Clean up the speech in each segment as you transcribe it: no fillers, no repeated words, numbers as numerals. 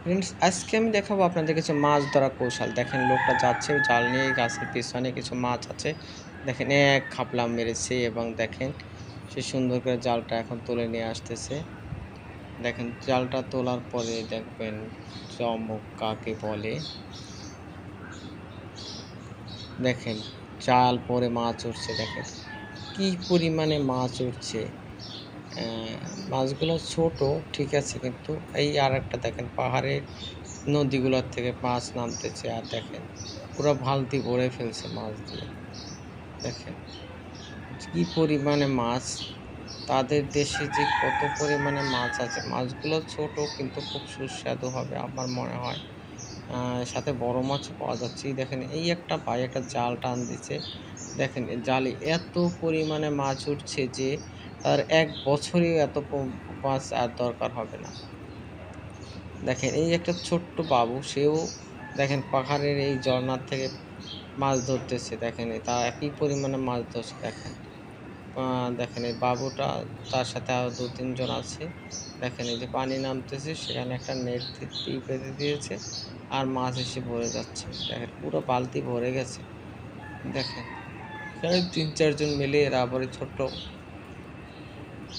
Friends, আজকে আমি দেখাবো আপনাদের কিছু মাছ ধরা কৌশল। দেখেন লোকটা যাচ্ছে জাল নিয়ে, গাছের পিছনে কিছু মাছ আছে। দেখেন এক খাপলা মেরেছে এবং দেখেন সে সুন্দর করে জালটা এখন তুলে নিয়ে আসতেছে। দেখেন জালটা তোলার পরে দেখবেন চমক কাকে বলে। দেখেন জাল পরে মাছ উঠছে, দেখেন কি পরিমাণে মাছ উঠছে। মাছগুলো ছোট, ঠিক আছে, কিন্তু এই আরেকটা দেখেন পাহাড়ের নদীগুলোর থেকে মাছ নামতেছে আর দেখেন পুরো বালতি ভরে ফেলছে মাছ দিয়ে। দেখেন কি পরিমাণে মাছ, তাদের দেশে যে কত পরিমাণে মাছ আছে। মাছগুলো ছোট কিন্তু খুব সুস্বাদু হবে আমার মনে হয়। সাথে বড় মাছও পাওয়া যাচ্ছে। এই দেখেন এই একটা ভাই একটা জাল টান দিছে। দেখেন জালে এত পরিমাণে মাছ উঠছে যে তার ১ বছরেও এত মাছ আর দরকার হবে না। দেখেন এই একটা ছোট্ট বাবু, সেও দেখেন পাহাড়ের এই ঝরনার থেকে মাছ ধরতেছে। দেখেন তা একই পরিমাণে মাছ ধরছে। দেখেন দেখেন এই বাবুটা, তার সাথে আরো ২-৩ জন আছে। দেখেন এই যে পানি নামতেছে, সেখানে একটা নেট বেঁধে দিয়েছে আর মাছ এসে ভরে যাচ্ছে। দেখেন পুরো বালতি ভরে গেছে। দেখেন এখানে ৩-৪ জন মিলে এরা আবার এই ছোট্ট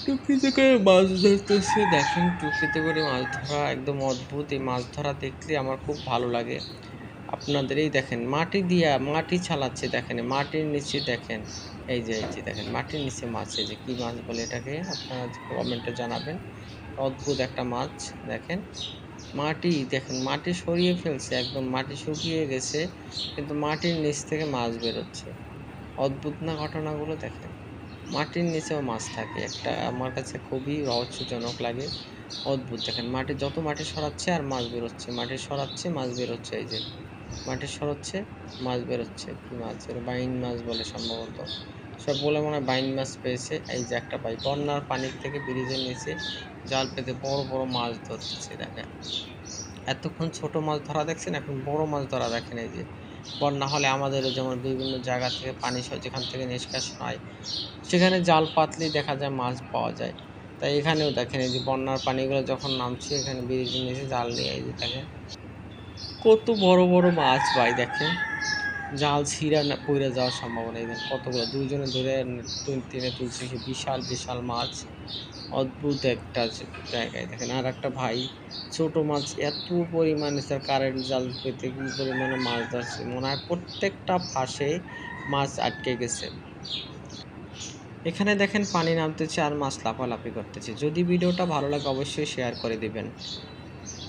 টুপিতে করে মাছ ধরতেছে। দেখেন টুপিতে করে মাছ ধরা একদম অদ্ভুত। এই মাছ ধরা দেখলে আমার খুব ভালো লাগে। আপনাদের এই দেখেন মাটি দিয়া মাটি ছালাচ্ছে। দেখেন মাটির নিচে দেখেন এই যে দেখেন মাটির নিচে মাছ। এই যে কি মাছ বলে এটাকে, আপনারা কমেন্টে জানাবেন। অদ্ভুত একটা মাছ। দেখেন মাটি, দেখেন মাটি সরিয়ে ফেলছে, একদম মাটি শুকিয়ে গেছে কিন্তু মাটির নিচ থেকে মাছ বেরোচ্ছে। অদ্ভুত না ঘটনাগুলো? দেখেন মাটির নিচেও মাছ থাকে, একটা আমার কাছে খুবই রহস্যজনক লাগে। অদ্ভুত। দেখেন মাটি যত মাটি সরাচ্ছে আর মাছ বেরোচ্ছে, মাটি সরাচ্ছে মাছ বেরোচ্ছে। এই যে মাটি সরাচ্ছে মাছ বেরোচ্ছে। কি মাছ? এটা বাইন মাছ বলে সম্ভবত। সব বলে মনে হয় বাইন মাছ পেয়েছে। এই যে একটা ভাই বন্যার পানির থেকে ব্রিজের নিচে জাল পেতে বড় বড় মাছ ধরতেছে। দেখেন এতক্ষণ ছোট মাছ ধরা দেখছেন, এখন বড় মাছ ধরা দেখেন। এই যে বন্যা হলে আমাদেরও যেমন বিভিন্ন জায়গা থেকে পানি যেখান থেকে নিষ্কাশন হয়, সেখানে জাল পাতলেই দেখা যায় মাছ পাওয়া যায়। তাই এখানেও দেখেন এই যে বন্যার পানিগুলো যখন নামছে, এখানে ব্রিজের নিচে জাল নিয়ে এই যে দেখেন কত বড় বড় মাছ ভাই। দেখেন জাল ছিঁড়া না পইড়া যাওয়ার সম্ভাবনা। এই দেখেন কতগুলো, ২ জনে ধরে টেনে তুলছে সে বিশাল বিশাল মাছ। অদ্ভুত একটা জায়গায়। দেখেন আরেকটা ভাই ছোট মাছ এত পরিমাণে তার কারেন্ট জাল পেতে কি পরিমাণে মাছ ধরছে। মনে হয় প্রত্যেকটা ফাঁসে মাছ আটকে গেছে। এখানে দেখেন পানি নামতেছে আর মাছ লাফালাফি করতেছে। যদি ভিডিওটা ভালো লাগে অবশ্যই শেয়ার করে দিবেন।